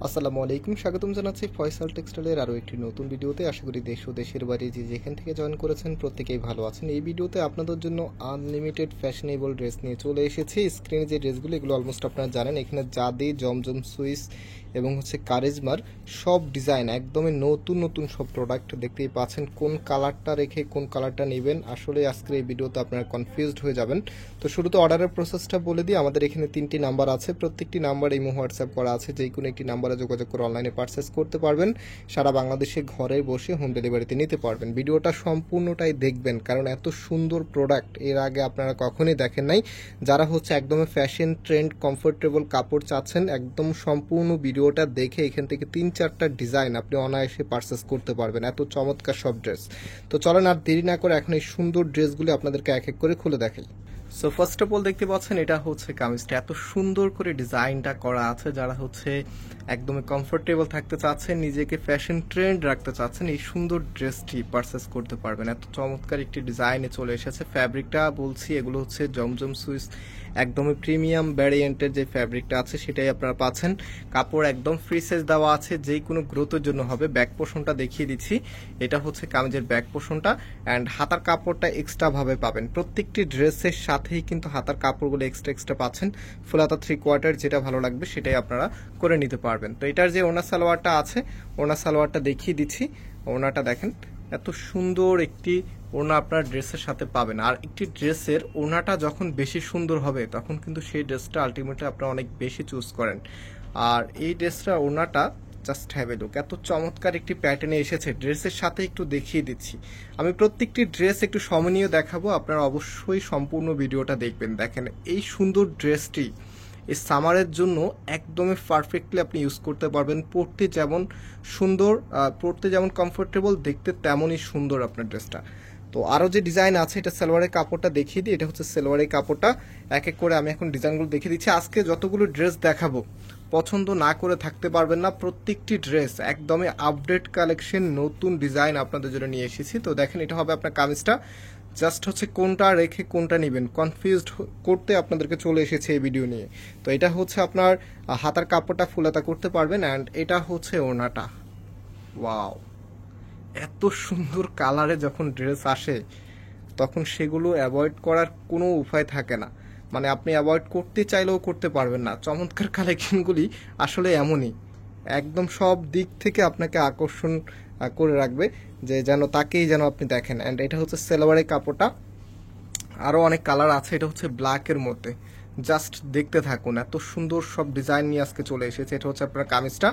আসসালামু আলাইকুম, স্বাগতম জানাচ্ছি ফয়সাল টেক্সটাইলের আরও একটি নতুন ভিডিওতে। আশা করি দেশ ও দেশের বাইরে যে যেখান থেকে জয়েন করেছেন প্রত্যেকেই ভালো আছেন। এই ভিডিওতে আপনাদের জন্য আনলিমিটেড ফ্যাশনেবল ড্রেস নিয়ে চলে এসেছি। স্ক্রিনে যে ড্রেসগুলো এগুলো অলমোস্ট আপনারা জানেন। এখানে জাদি, জমজম, সুইস এবং কারিজমার সব ডিজাইন একদমই নতুন নতুন সব প্রোডাক্ট দেখতেই পাচ্ছেন। কোন কালারটা রেখে কোন কালারটা নেবেন আসলে আজকের এই ভিডিওতে আপনারা কনফিউজড হয়ে যাবেন। তো শুরুতে অর্ডারের প্রসেসটা বলে দিই। আমাদের এখানে 3টি নাম্বার আছে, প্রত্যেকটি নাম্বার ইমো হোয়াটসঅ্যাপ করা আছে। যে কোনো একটি নাম্বারে যোগাযোগ করে অনলাইনে পারচেস করতে পারবেন। সারা বাংলাদেশে ঘরে বসে হোম ডেলিভারিতে নিতে পারবেন। ভিডিওটা সম্পূর্ণটাই দেখবেন, কারণ এত সুন্দর প্রোডাক্ট এর আগে আপনারা কখনোই দেখেন নাই। যারা একদম ফ্যাশন ট্রেন্ড কমফোর্টেবল কাপড় চাচ্ছেন, একদম সম্পূর্ণ ভিডিওটা দেখে এখান থেকে 3-4টা ডিজাইন আপনি অনায়াসে পারচেস করতে পারবেন। এত চমৎকার সব ড্রেস। তো চলেন আর দেরি না করে এখন এই সুন্দর ড্রেসগুলি আপনাদেরকে এক এক করে খুলে দেখাই। সো ফার্স্ট অফ অল দেখতে পাচ্ছেন এটা কামিজটা এত সুন্দর করে ডিজাইনটা করা আছে। যারা একদমই কমফোর্টেবল থাকতে চাচ্ছেন, নিজেকে ফ্যাশন ট্রেন্ড রাখতে চাচ্ছেন, এই সুন্দর ড্রেসটি পারচেস করতে পারবেন। এত চমৎকার একটি ডিজাইনে চলে এসেছে। ফ্যাব্রিকটা বলছি এগুলো জমজম সুইস, একদমই প্রিমিয়াম ভ্যারিয়েন্টের যে ফ্যাব্রিকটা আছে সেটাই আপনারা পাচ্ছেন। কাপড় একদম ফ্রি সাইজ দেওয়া আছে, যে কোনো গ্রোথের জন্য হবে। ব্যাক পোর্শনটা দেখিয়ে দিচ্ছি, এটা কামিজের ব্যাক পোর্শনটা। অ্যান্ড হাতার কাপড়টা এক্সট্রা ভাবে পাবেন। প্রত্যেকটি ড্রেসের সাথেই কিন্তু হাতার কাপড়গুলো এক্সট্রা পাচ্ছেন। ফুল হাতা 3/4 যেটা ভালো লাগবে সেটাই আপনারা করে নিতে পারবেন। তো এটার যে ওনা সালোয়ারটা আছে, ওনা সালোয়ারটা দেখিয়ে দিচ্ছি। ওনাটা দেখেন, এত সুন্দর একটি ওনা আপনার ড্রেসের সাথে পাবেন। আর একটি ড্রেসের ওনাটা যখন বেশি সুন্দর হবে তখন কিন্তু সেই ড্রেসটা আলটিমেটলি আপনারা অনেক বেশি চুজ করেন। আর এই ড্রেসটা ওনাটা জাস্ট হ্যাভ এ লুক, এত চমৎকার একটি প্যাটার্নে এসেছে। ড্রেসের সাথে একটু দেখিয়ে দিচ্ছি। আমি প্রত্যেকটি ড্রেস একটু সমনীয় দেখাবো, আপনারা অবশ্যই সম্পূর্ণ ভিডিওটা দেখবেন। দেখেন এই সুন্দর ড্রেসটি এই সামারের জন্য একদমই পারফেক্টলি আপনি ইউজ করতে পারবেন। পরতে যেমন সুন্দর, পরতে যেমন কমফোর্টেবল, দেখতে তেমনই সুন্দর আপনার ড্রেসটা। তো আরও যে ডিজাইন আছে, এটা সালোয়ারের কাপড়টা দেখিয়ে দিই। এটা সালোয়ারের কাপড়টা। এক এক করে আমি এখন ডিজাইনগুলো দেখিয়ে দিচ্ছি। আজকে যতগুলো ড্রেস দেখাবো পছন্দ না করে থাকতে পারবেন না। প্রত্যেকটি ড্রেস একদমই আপডেট কালেকশন, নতুন ডিজাইন আপনাদের জন্য নিয়ে এসেছি। তো দেখেন এটা হবে আপনার কামিজটা। জাস্ট কোনটা রেখে কোনটা নেবেন কনফিউজড করতে আপনাদেরকে চলে এসেছে এই ভিডিও নিয়ে। তো এটা আপনার হাতার কাপড়টা ফুলাতা করতে পারবেন। অ্যান্ড এটা ওড়নাটা। ওয়াও, এত সুন্দর কালারে যখন ড্রেস আসে তখন সেগুলো অ্যাভয়েড করার কোনো উপায় থাকে না। মানে আপনি অ্যাভয়েড করতে চাইলেও করতে পারবেন না। চমৎকার কালেকশনগুলি আসলে এমনই, একদম সব দিক থেকে আপনাকে আকর্ষণ করে রাখবে, যে যেন তাকেই যেন আপনি দেখেন। অ্যান্ড এটা সালোয়ারের কাপড়টা। আরও অনেক কালার আছে। এটা ব্ল্যাকের মধ্যে। জাস্ট দেখতে থাকুন, এত সুন্দর সব ডিজাইন নিয়ে আজকে চলে এসেছে। এটা আপনার কামিজটা।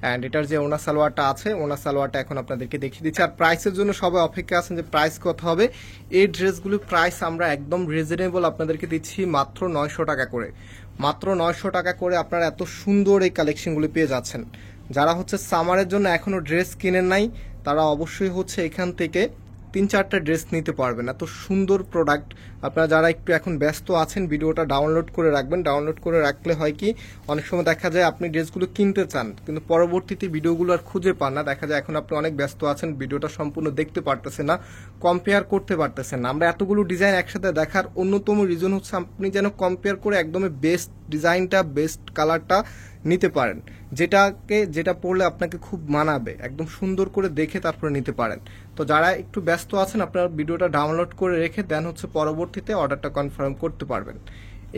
অ্যান্ড এটার যে ওনা সালোয়ারটা আছে, ওনা সালোয়ারটা এখন আপনাদেরকে দেখিয়ে দিচ্ছি। আর প্রাইসের জন্য সবাই অপেক্ষা আছেন যে প্রাইস কত হবে। এই ড্রেসগুলোর প্রাইস আমরা একদম রিজনেবল আপনাদেরকে দিচ্ছি, মাত্র 900 টাকা করে। মাত্র 900 টাকা করে আপনারা এত সুন্দর এই কালেকশনগুলি পেয়ে যাচ্ছেন। যারা সামারের জন্য এখনো ড্রেস কিনেন নাই তারা অবশ্যই এখান থেকে 3-4টা ড্রেস নিতে পারবেন। এত সুন্দর প্রোডাক্ট। আপনারা যারা একটু এখন ব্যস্ত আছেন ভিডিওটা ডাউনলোড করে রাখবেন। ডাউনলোড করে রাখলে হয় কি, অনেক সময় দেখা যায় আপনি ড্রেসগুলো কিনতে চান কিন্তু পরবর্তীতে ভিডিওগুলো আর খুঁজে পান না। দেখা যায় এখন আপনি অনেক ব্যস্ত আছেন, ভিডিওটা সম্পূর্ণ দেখতে পারতেছেন না, কম্পেয়ার করতে পারতেছেন না। আমরা এতগুলো ডিজাইন একসাথে দেখার অন্যতম রিজন আপনি যেন কম্পেয়ার করে একদমই বেস্ট ডিজাইনটা, বেস্ট কালারটা নিতে পারেন, যেটা পরলে আপনাকে খুব মানাবে। একদম সুন্দর করে দেখে তারপরে নিতে পারেন। তো যারা একটু ব্যস্ত আছেন আপনারা ভিডিওটা ডাউনলোড করে রেখে দেন পরবর্তীতে অর্ডারটা কনফার্ম করতে পারবেন।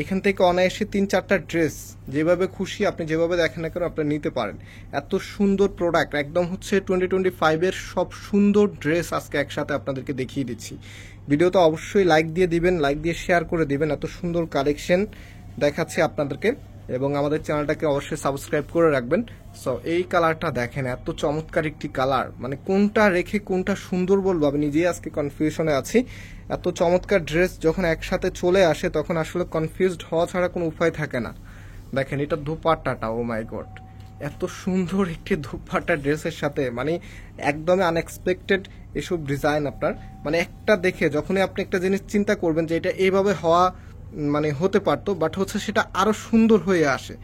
এখান থেকে অনায়াসে 3-4টা ড্রেস যেভাবে খুশি আপনি যেভাবে দেখেন না কেন আপনারা নিতে পারেন। এত সুন্দর প্রোডাক্ট, একদম 2025-এর সব সুন্দর ড্রেস আজকে একসাথে আপনাদেরকে দেখিয়ে দিচ্ছি। ভিডিওটা অবশ্যই লাইক দিয়ে দিবেন, লাইক দিয়ে শেয়ার করে দিবেন। এত সুন্দর কালেকশন দেখাচ্ছি আপনাদেরকে, এবং আমাদের চ্যানেলটাকে অবশ্যই সাবস্ক্রাইব করে রাখবেন। সো এই কালারটা দেখেন, এত চমৎকার একটি কালার, মানে কোনটা রেখে কোনটা সুন্দর বলবো আমি নিজেই আজকে কনফিউশনে আছি। এত চমৎকার ড্রেস যখন একসাথে চলে আসে তখন আসলে কনফিউজড হওয়া ছাড়া কোনো উপায় থাকে না। দেখেন এটা দুপাট্টাটা, ও মাই গড, এত সুন্দর একটি দুপাট্টা ড্রেসের সাথে, মানে একদমই আনএক্সপেক্টেড এসব ডিজাইন আপনার। মানে একটা দেখে যখনই আপনি একটা জিনিস চিন্তা করবেন যে এটা এইভাবে হওয়া মানে হতে পারতো, বাট সেটা আরো সুন্দর হয়ে আসে।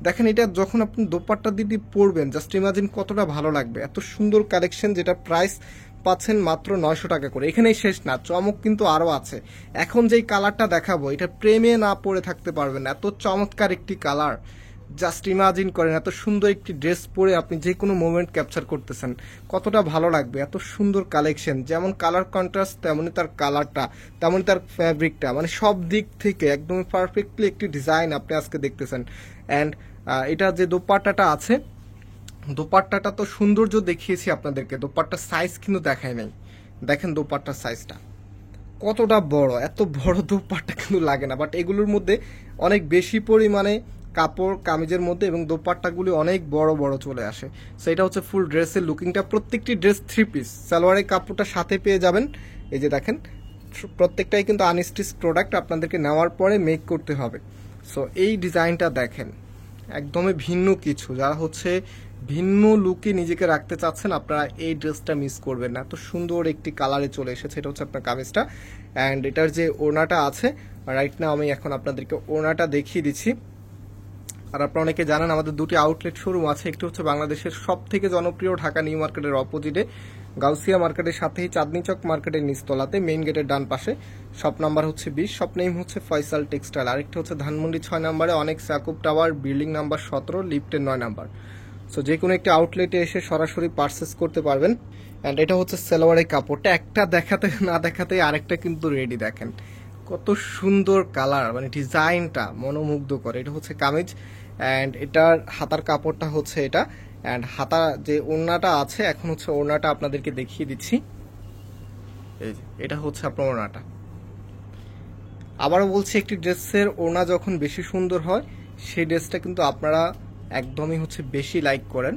দেখেন এটা যখন আপনি দোপাট্টা দিয়ে পরবেন, জাস্ট ইমাজিন কতটা ভালো লাগবে। এত সুন্দর কালেকশন, যেটা প্রাইস পাচ্ছেন মাত্র 900 টাকা করে। এখানেই শেষ না, চমক কিন্তু আরো আছে। এখন যেই কালারটা দেখাবো এটা প্রেমে না পড়ে থাকতে পারবেন, এত চমৎকার একটি কালার। জাস্ট ইমাজিন করেন এত সুন্দর একটি ড্রেস পরে আপনি যে কোনো মোমেন্ট ক্যাপচার করতেছেন, কতটা ভালো লাগবে। এত সুন্দর কালেকশন, যেমন কালার কন্ট্রাস্ট তেমনই তার কালারটা, তেমনই তার ফ্যাব্রিকটা, মানে সব দিক থেকে একদমই পারফেক্টলি একটি ডিজাইন আপনি আজকে দেখতেছেন। অ্যান্ড এটা যে দোপাট্টাটা আছে, দোপাট্টাটা তো সৌন্দর্য দেখিয়েছি আপনাদেরকে, দোপাট্টার সাইজ কিন্তু দেখায় নাই। দেখেন দোপাট্টার সাইজটা কতটা বড়, এত বড় দোপাট্টা কিন্তু লাগে না, বাট এগুলোর মধ্যে অনেক বেশি পরিমাণে কাপড় কামিজের মধ্যে, এবং দোপাট্টাগুলি অনেক বড় বড় চলে আসে। সো এটা হচ্ছে ফুল ড্রেসের লুকিংটা। প্রত্যেকটি ড্রেস 3 পিস, সালোয়ারের কাপড়টা সাথে পেয়ে যাবেন। এই যে দেখেন প্রত্যেকটাই কিন্তু আনস্টিচ প্রোডাক্ট, আপনাদেরকে নেওয়ার পরে মেক করতে হবে। সো এই ডিজাইনটা দেখেন একদমই ভিন্ন কিছু, যারা হচ্ছে ভিন্ন লুকে নিজেকে রাখতে চাচ্ছেন আপনারা এই ড্রেসটা মিস করবেন না। এত সুন্দর একটি কালারে চলে এসেছে, এটা হচ্ছে আপনার কামিজটা। অ্যান্ড এটার যে ওড়নাটা আছে, রাইট নাও আমি এখন আপনাদেরকে ওড়নাটা দেখিয়ে দিচ্ছি। আর আপনারা অনেকে জানেন আমাদের দুটি আউটলেট শোরুম আছে, একটি হচ্ছে বাংলাদেশের সব থেকে জনপ্রিয় ঢাকা নিউ মার্কেটের অপোজিটে গাউসিয়া মার্কেটের সাথেই চাঁদনি চক মার্কেটের নিচতলাতে মেইন গেটের ডান পাশে, শপ নাম্বার হচ্ছে 20, শপ নেম হচ্ছে ফয়সাল টেক্সটাইল। আরেকটি হচ্ছে ধানমন্ডি 6 নম্বরে অনেক সাকুব টাওয়ার, বিল্ডিং নাম্বার 17, লিফটের 9 নাম্বার। সো যে কোনো একটি আউটলেটে এসে সরাসরি পারচেস করতে পারবেন। অ্যান্ড এটা হচ্ছে সালোয়ারের কাপড়টা, একটা দেখাতে না দেখাতে আরেকটা কিন্তু রেডি। দেখেন কত সুন্দর কালার, মানে ডিজাইনটা মনোমুগ্ধ করে। এটা হচ্ছে কামিজ, অ্যান্ড এটার হাতার কাপড়টা হচ্ছে এটা। অ্যান্ড হাতা যে ওড়নাটা আছে, এখন হচ্ছে ওড়নাটা আপনাদেরকে দেখিয়ে দিচ্ছি। এই যে এটা হচ্ছে আপনার ওড়নাটা। আবারও বলছি, একটি ড্রেসের ওড়না যখন বেশি সুন্দর হয় সেই ড্রেসটা কিন্তু আপনারা একদমই হচ্ছে বেশি লাইক করেন,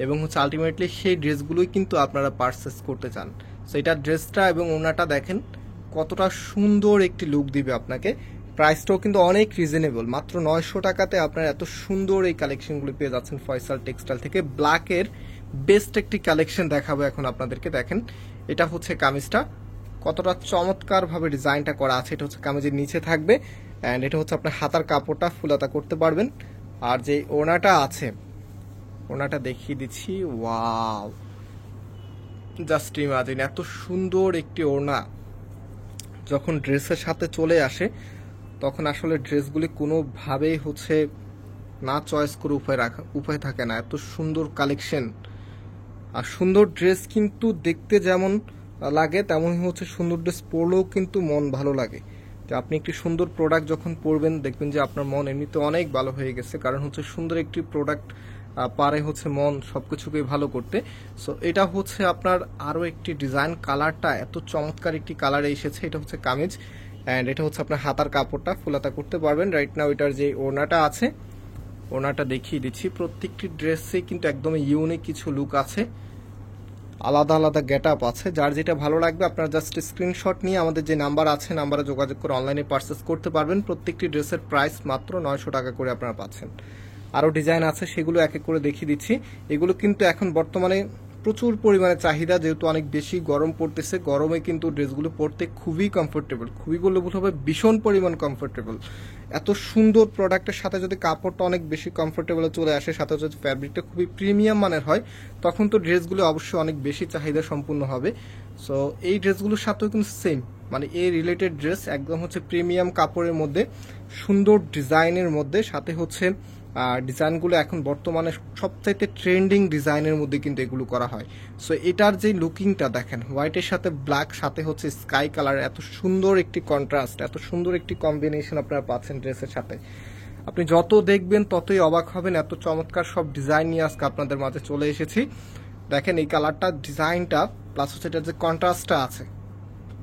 এবং হচ্ছে আলটিমেটলি সেই ড্রেসগুলোই কিন্তু আপনারা পারচেস করতে চান। সো এটার ড্রেসটা এবং ওড়নাটা দেখেন কতটা সুন্দর একটি লুক দিবে আপনাকে। প্রাইসটাও কিন্তু অনেক রিজনেবল, মাত্র 900 টাকাতে আপনারা এত সুন্দর এই কালেকশনগুলো পেয়ে যাচ্ছেন ফয়সাল টেক্সটাইল থেকে। ব্ল্যাকের বেস্ট একটি কালেকশন দেখাবো এখন আপনাদেরকে। দেখেন এটা হচ্ছে কামিজটা, কতটা চমৎকারভাবে ডিজাইনটা করা আছে। এটা হচ্ছে কামিজের নিচে থাকবে, অ্যান্ড এটা হচ্ছে আপনার হাতার কাপড়টা ফুলাতা করতে পারবেন। আর যে ওড়নাটা আছে, ওড়নাটা দেখিয়ে দিচ্ছি। ওয়াও, জাস্ট ইমাজিন এত সুন্দর একটি ওড়না যখন ড্রেসের সাথে চলে আসে, তখন আসলে ড্রেসগুলি কোনোভাবেই হচ্ছে না চয়েস করে উপায় থাকে না। এত সুন্দর কালেকশন, আর সুন্দর ড্রেস কিন্তু দেখতে যেমন লাগে তেমনই হচ্ছে সুন্দর ড্রেস পরলেও কিন্তু মন ভালো লাগে। যে আপনি একটি সুন্দর প্রোডাক্ট যখন পরবেন দেখবেন যে আপনার মন এমনিতে অনেক ভালো হয়ে গেছে, কারণ হচ্ছে সুন্দর একটি প্রোডাক্ট পারে হচ্ছে মন সবকিছুকে ভালো করতে। সো এটা হচ্ছে আপনার আরও একটি ডিজাইন, কালারটা এত চমৎকার একটি কালারে এসেছে। এটা হচ্ছে কামিজ, অ্যান্ড এটা হচ্ছে আপনার হাতার কাপড়টা ফুলাতা করতে পারবেন। রাইট নাও এটার যে ওড়নাটা আছে, ওড়নাটা দেখিয়ে দিচ্ছি। প্রত্যেকটি ড্রেসে কিন্তু একদম ইউনিক কিছু লুক আছে, আলাদা আলাদা গেট আপ আছে। যার যেটা ভালো লাগবে আপনারা জাস্ট স্ক্রিনশট নিয়ে আমাদের যে নাম্বার আছে, নাম্বারে যোগাযোগ করে অনলাইনে পারচেস করতে পারবেন। প্রত্যেকটি ড্রেসের প্রাইস মাত্র 900 টাকা করে আপনারা পাচ্ছেন। আরও ডিজাইন আছে, সেগুলো এক এক করে দেখিয়ে দিচ্ছি। এগুলো কিন্তু এখন বর্তমানে প্রচুর পরিমাণে চাহিদা, যেহেতু অনেক বেশি গরম পড়তেছে। গরমে কিন্তু ড্রেসগুলো পরতে খুবই কমফোর্টেবল, খুবই বললে ভুল হবে, ভীষণ পরিমাণ কমফোর্টেবল। এত সুন্দর প্রোডাক্টের সাথে যদি কাপড়টা অনেক বেশি কমফোর্টেবল চলে আসে, সাথে যদি ফ্যাব্রিকটা খুবই প্রিমিয়াম মানের হয়, তখন তো ড্রেসগুলো অবশ্যই অনেক বেশি চাহিদা সম্পূর্ণ হবে। সো এই ড্রেসগুলোর সাথেও কিন্তু সেম, মানে এই রিলেটেড ড্রেস একদম হচ্ছে প্রিমিয়াম কাপড়ের মধ্যে, সুন্দর ডিজাইনের মধ্যে, সাথে হচ্ছে ডিজাইনগুলো এখন বর্তমানে সবচাইতে ট্রেন্ডিং ডিজাইনের মধ্যে কিন্তু এগুলো করা হয়। সো এটার যে লুকিংটা দেখেন, হোয়াইটের সাথে ব্ল্যাক, সাথে হচ্ছে স্কাই কালার, এত সুন্দর একটি কন্ট্রাস্ট, এত সুন্দর একটি কম্বিনেশন আপনারা পাচ্ছেন ড্রেসের সাথে। আপনি যত দেখবেন ততই অবাক হবেন, এত চমৎকার সব ডিজাইন নিয়ে আজকে আপনাদের মাঝে চলে এসেছি। দেখেন এই কালারটা, ডিজাইনটা, প্লাস হচ্ছে এটার যে কন্ট্রাস্টটা আছে,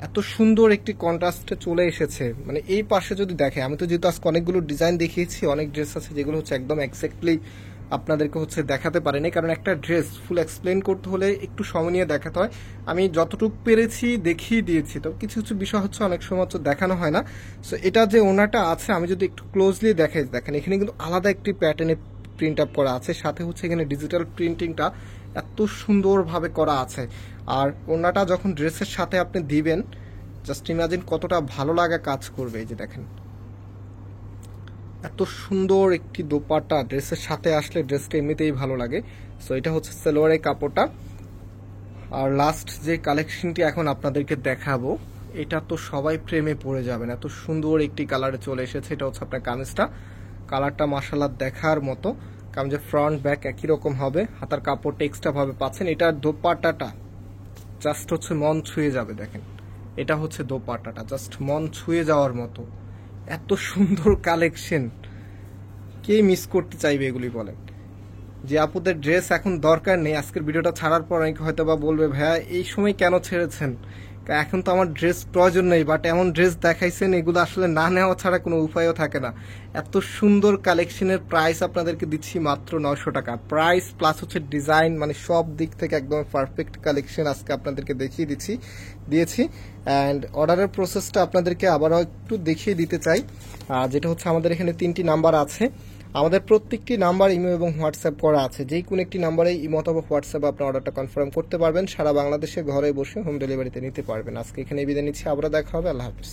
এত সুন্দর একটি কন্ট্রাস্টে চলে এসেছে। মানে এই পাশে যদি দেখে, আমি তো যেহেতু আজকে অনেকগুলো ডিজাইন দেখিয়েছি, অনেক ড্রেস আছে যেগুলো হচ্ছে একদম এক্স্যাক্টলি আপনাদেরকে হচ্ছে দেখাতে পারেনি, কারণ একটা ড্রেস ফুল এক্সপ্লেন করতে হলে একটু সময় নিয়ে দেখাতে হয়। আমি যতটুকু পেরেছি দেখিয়ে দিয়েছি, তো কিছু কিছু বিষয় হচ্ছে অনেক সময় হচ্ছে দেখানো হয় না। সো এটা যে ওনাটা আছে, আমি যদি একটু ক্লোজলি দেখাই, দেখেন এখানে কিন্তু আলাদা একটি প্যাটার্নে প্রিন্ট আপ করা আছে, সাথে হচ্ছে এখানে ডিজিটাল প্রিন্টিংটা এত সুন্দরভাবে করা আছে। আর ওনাটা যখন ড্রেসের সাথে আপনি দিবেন, জাস্ট ইমাজিন কতটা ভালো লাগা কাজ করবে। এই যে দেখেন এত সুন্দর একটি দোপাট্টা ড্রেসের সাথে আসলে ড্রেসটা এমনিতেই ভালো লাগে। সো এটা হচ্ছে সালোয়ারের কাপড়টা। আর লাস্ট যে কালেকশনটি এখন আপনাদেরকে দেখাবো, এটা তো সবাই প্রেমে পড়ে যাবেন, এত সুন্দর একটি কালারে চলে এসেছে। এটা হচ্ছে আপনার কামিজটা, কালারটা মাশাআল্লাহ দেখার মতো, কারণ যে ফ্রন্ট ব্যাক একই রকম হবে, হাতার কাপড়টা এক্সট্রা ভাবে পাচ্ছেন। এটার দোপাট্টাটা জাস্ট হচ্ছে মন ছুঁয়ে যাবে। দেখেন এটা হচ্ছে দোপাট্টাটা, জাস্ট মন ছুঁয়ে যাওয়ার মতো, এত সুন্দর কালেকশন, কে মিস করতে চাইবে এগুলি বলেন। যে আপুদের ড্রেস এখন দরকার নেই, আজকের ভিডিওটা ছাড়ার পর অনেকে হয়তো বা বলবে ভাইয়া এই সময় কেন ছেড়েছেন, এখন তো আমার ড্রেস প্রয়োজন নেই, বাট এমন ড্রেস দেখাইছেন এগুলো আসলে না নেওয়া ছাড়া কোনো উপায়ও থাকে না। এত সুন্দর কালেকশনের প্রাইস আপনাদেরকে দিচ্ছি মাত্র 900 টাকা। প্রাইস প্লাস হচ্ছে ডিজাইন, মানে সব দিক থেকে একদম পারফেক্ট কালেকশন আজকে আপনাদেরকে দেখিয়ে দিয়েছি। অ্যান্ড অর্ডারের প্রসেসটা আপনাদেরকে আবারও একটু দেখিয়ে দিতে চাই, যেটা হচ্ছে আমাদের এখানে 3টি নাম্বার আছে। আমাদের প্রত্যেকটি নাম্বার ইমো এবং হোয়াটসঅ্যাপ করা আছে, যেই কোনো একটি নাম্বারে ইমো অথবা হোয়াটসঅ্যাপে আপনার অর্ডারটা কনফার্ম করতে পারবেন, সারা বাংলাদেশে ঘরে বসে হোম ডেলিভারিতে নিতে পারবেন। আজকে এখানে বিদায় নিচ্ছি, আবারও দেখা হবে, আল্লাহ হাফিজ।